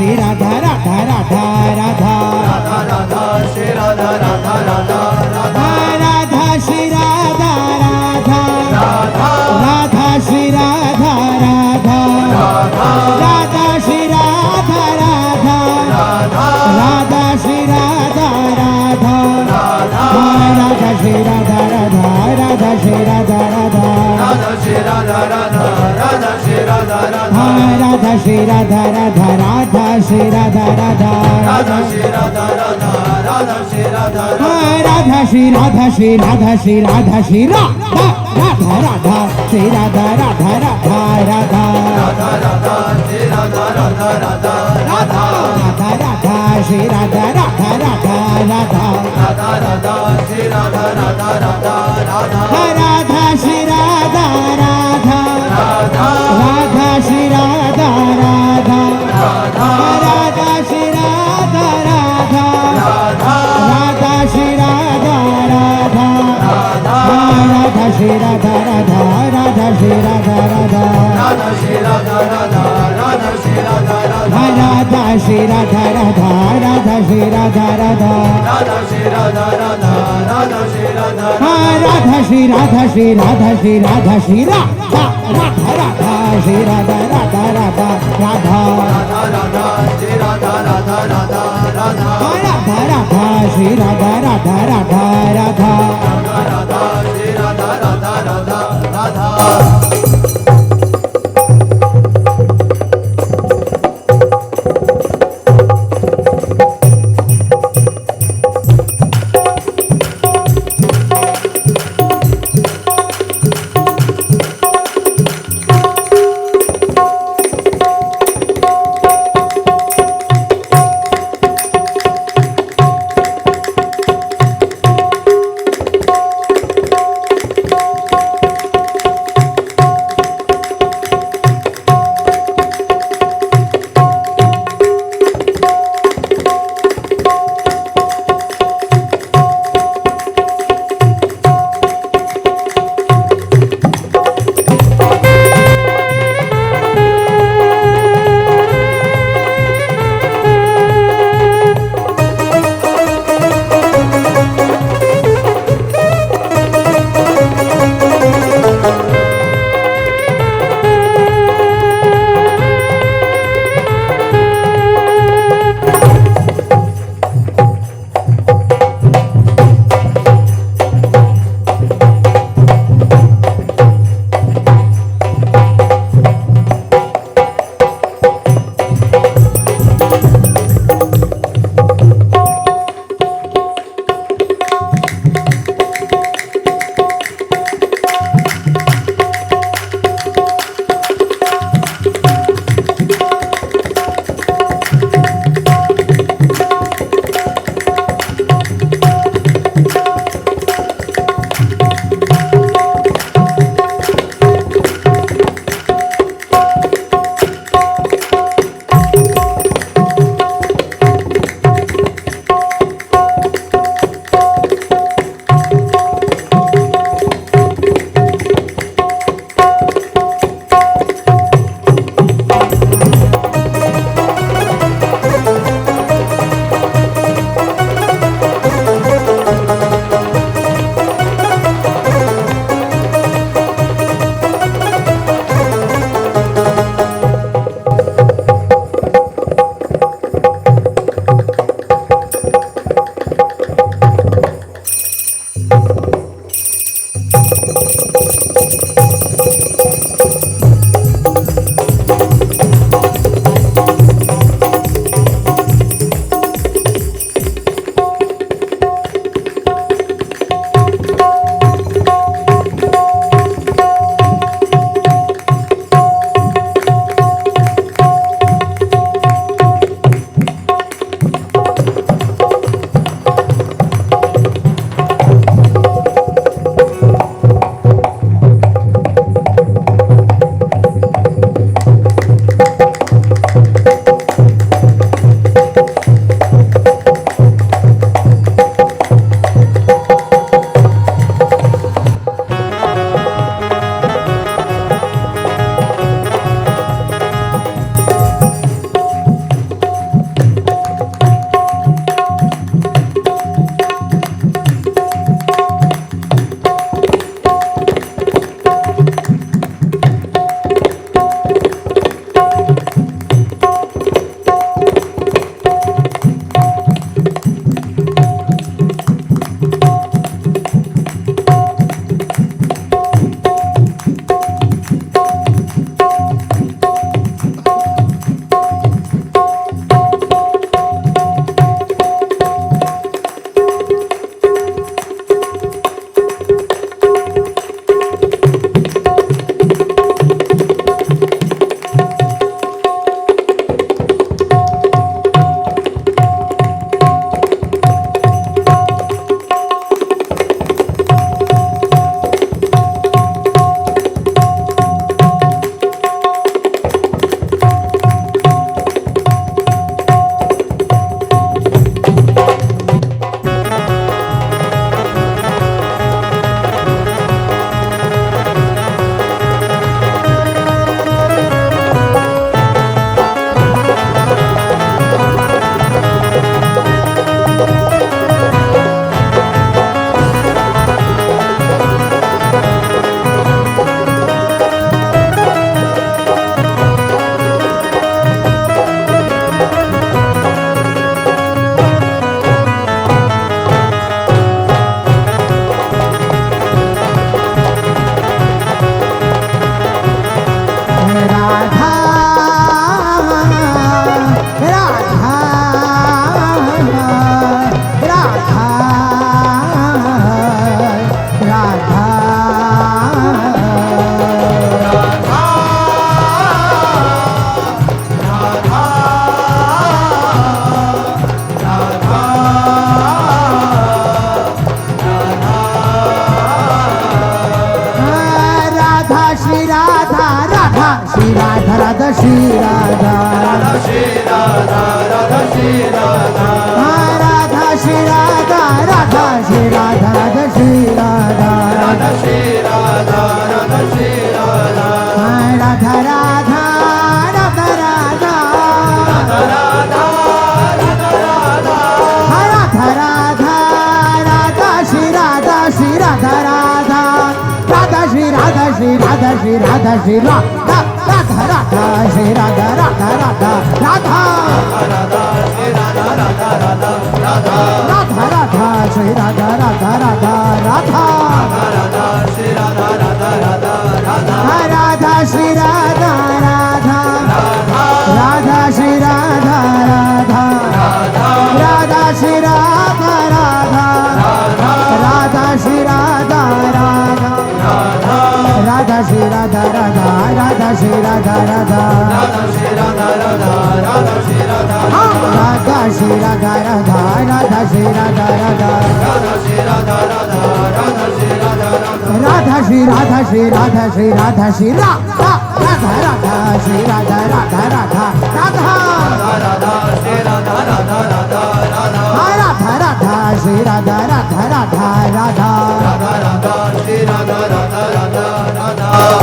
Shri Radha Radha Radha Radha Radha Shri Radha Radha Radha Radha Radha Shri Radha Radha Radha Radha Shri Radha Radha Radha Shri Radha Radha Radha Shri Radha Radha Radha Shri Radha Radha Radha Shri Radha Radha Radha Shri Radha Radha Radha Shri Radha Radha Radha Shri Radha Radha Radha Shri Radha Radha Radha Shri Radha Radha Radha Shri Radha Radha Shri Radha Shri Radha Shri Radha Shri Radha Radha Radha Shri Radha Radha Radha Radha Radha Radha Shri Radha Radha Radha Radha Radha Radha Shri Radha Radha Radha Radha Radha Radha Shri Radha Radha Radha Radha Radha Shri Radha Radha Radha Radha Shri Radha Radha Radha Radha Shri Radha Radha Radha Radha Shri Radha Radha Radha Radha Shri Radha Radha Radha Shri Radha Radha Radha Shri Radha Radha Radha Shri Radha Radha Radha Shri Radha Radha Radha Shri Radha Radha Radha Shri Radha Radha Radha Shri Radha Radha Shri Radha Shri Radha Shri Radha Shri Radha Radha Radha Shri Radha Radha Radha Radha Radha Radha Shri Radha Radha Radha Radha Radha Radha Shri Radha Radha Radha Radha Radha Radha Shri Radha Radha Radha Radha Radha Radha Shri Radha Radha Shri Radha Radha Shri Radha Radha Shri Radha Radha Shri Radha Radha Shri Radha Radha Shri Radha Radha Shri Radha Radha Radha Radha Radha Radha Radha Radha Radha Radha Shri Radha Shri Radha Radha Radha Shri Radha Shri Radha Shri Radha Shri Radha Radha Radha Shri Radha Radha Radha Radha Radha Shri Radha Radha Radha Radha Radha Radha Shri Radha Radha Radha Radha Radha Shri Radha Radha Radha Radha Radha Shri Radha Radha Radha Shri Radha Radha Radha Shri Radha Radha Radha Shri Radha Radha Radha Shri Radha Radha Radha Shri Radha Radha Radha Shri Radha Radha Radha Shri Radha Radha Shri Radha Radha Radha Shri Radha Radha Radha Shri Radha Radha Radha Shri Radha Radha Radha Shri Radha Shri Radha Shri Radha Shri Radha Radha Radha Shri Radha Radha Radha Radha Radha Shri Radha Radha Radha Radha Radha Radha Shri Radha Radha Radha Radha Radha Radha Shri Radha Radha Radha Radha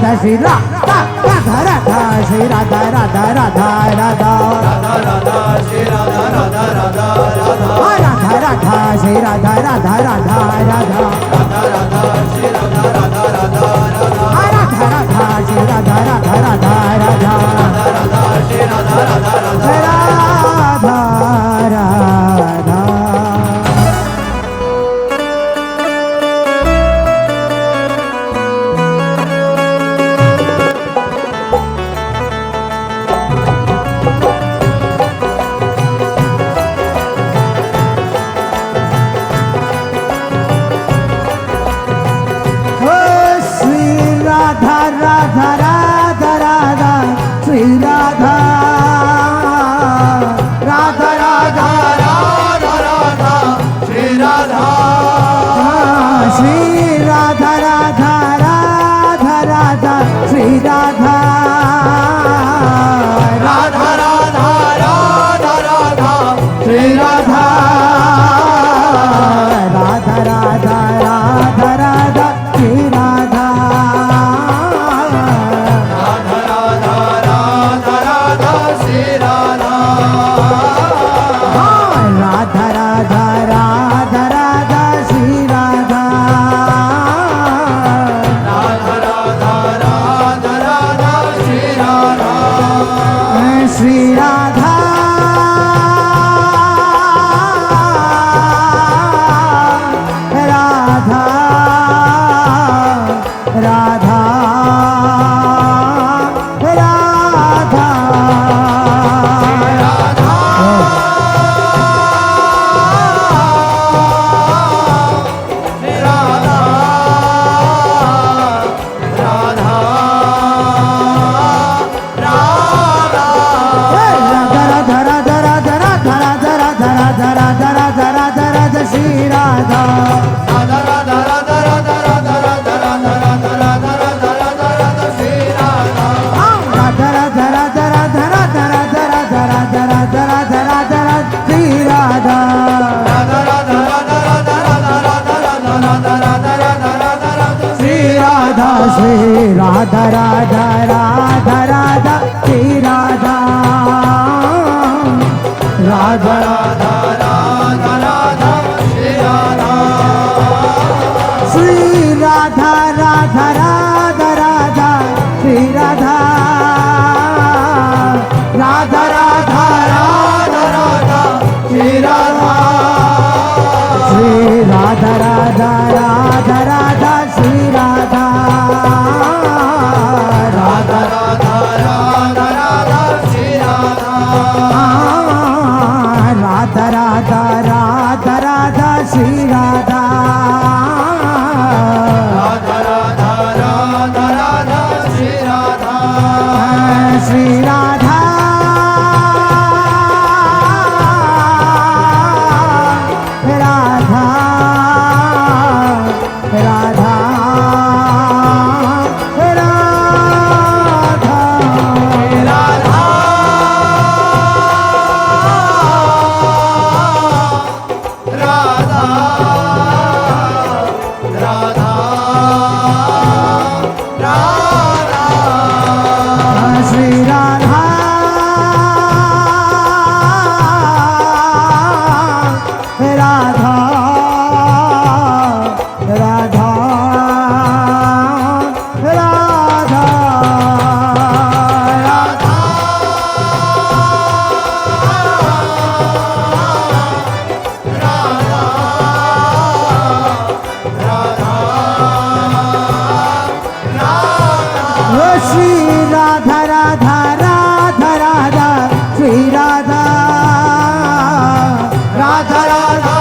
Radha Shri Radha Radha Radha Shri Radha Radha Radha Radha Radha Shri Radha Radha Radha Radha Radha Radha Shri Radha Radha Radha Radha Radha Shri Radha Radha Radha Radha Radha Radha Shri Radha Radha Radha Radha Radha Shri Radha Radha Radha Radha Radha Radha Radha Radha Shri Radha Radha Radha Radha Radha Shri Radha Shri Radha Radha Radha Radha Shri Radha Radha Radha Radha Radha Shri Radha Radha Radha Radha Radha Shri Radha Shri Radha Radha Radha Radha Shri Radha Radha Radha Radha Radha Radha Radha Radha Radha Radha Radha Radha Radha Shri Radha Radha Radha Radha Radha Radha Radha Radha Radha Radha Radha Radha Radha Shri Radha Radha Radha Radha Radha Radha Radha Radha Radha Radha Radha Radha Radha Shri Radha Shri Radha Radha Radha Radha Shri Radha Radha Radha Radha Radha Shri Radha Shri Radha Radha Radha Radha Shri Radha Radha Radha Radha Radha Shri Radha Shri Radha Radha Radha Radha Shri Radha Radha Radha Radha Radha Shri Radha Radha Radha Radha Radha Shri Radha Radha Radha Radha Radha Shri Radha Shri Radha Radha Radha Radha Radha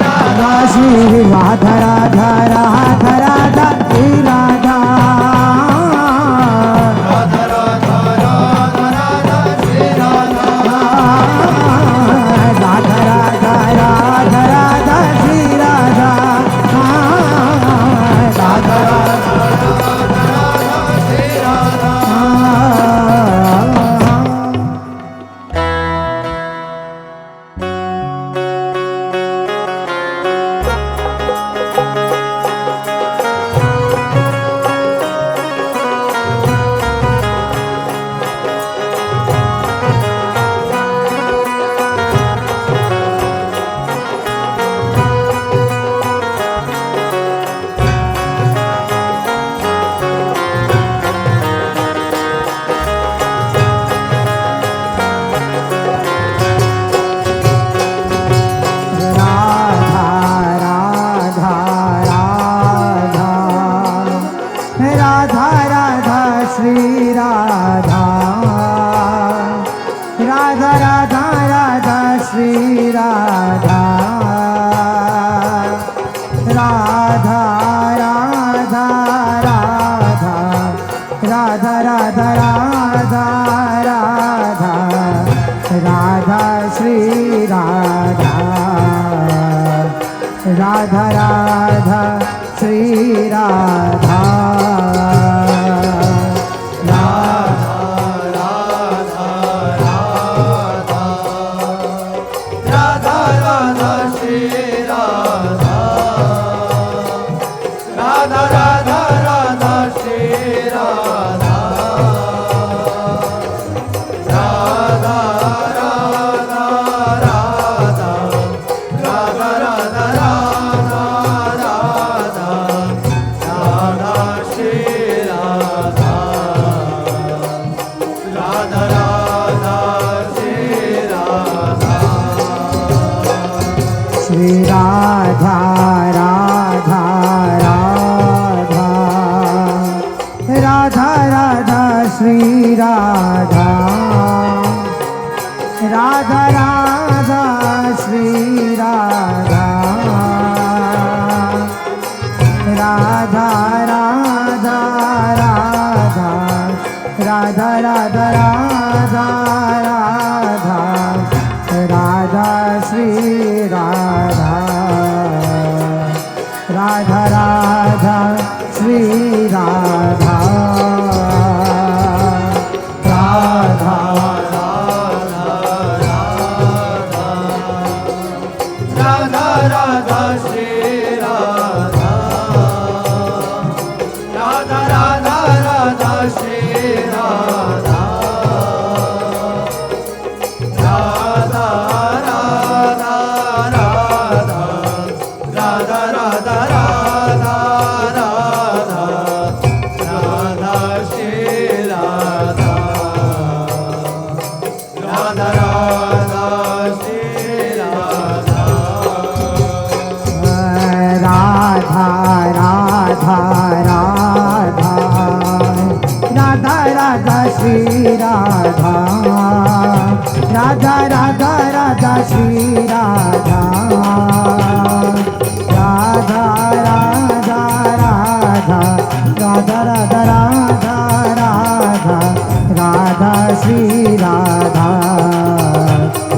Radha Shri Radha Radha Radha Radha Shri Radha Radha Radha Radha Radha Shri Radha Radha Radha Radha Shri Radha Shri Radha Radha Radha Radha Radha Shri Radha Radha Radha Shri Radha Radha Radha Radha Radha Radha Radha Radha Radha Shri Radha Radha Radha Shri Radha Radha Radha Radha Shri Radha Radha Radha Radha Shri Radha Radha Radha Radha Radha Radha Radha Radha Radha Shri Radha Radha Radha Shri Radha Radha Radha Radha Radha Radha Shri Radha Radha Radha Radha Shri Radha Radha Radha Radha Radha Radha Radha Radha Radha Shri Radha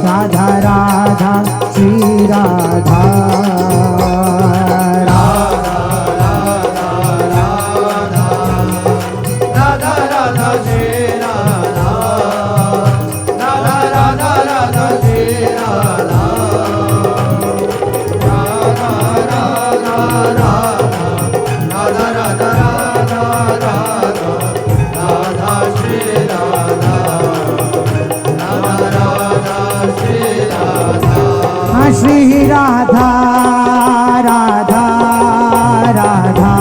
Radha Radha Shri Radha Shri Radha Radha Radha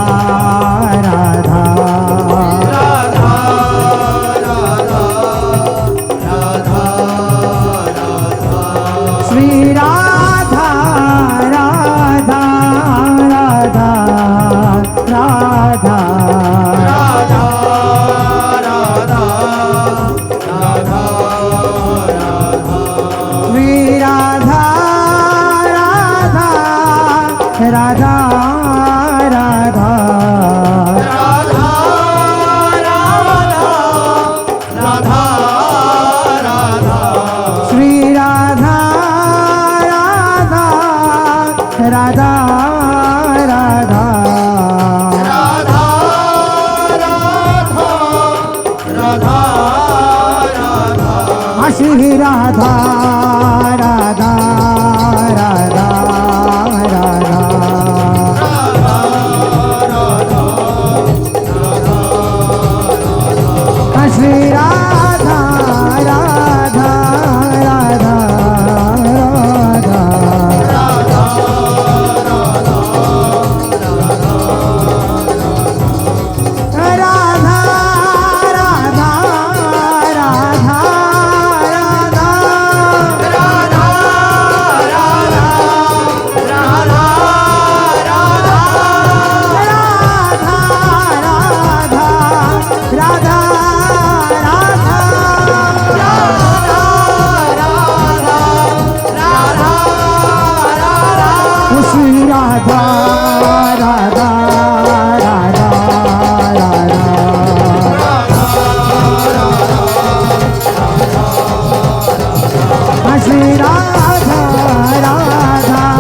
Radha Shri Radha Radha Radha Radha Radha Radha Radha Radha Shri Radha Radha Radha Shri Radha Radha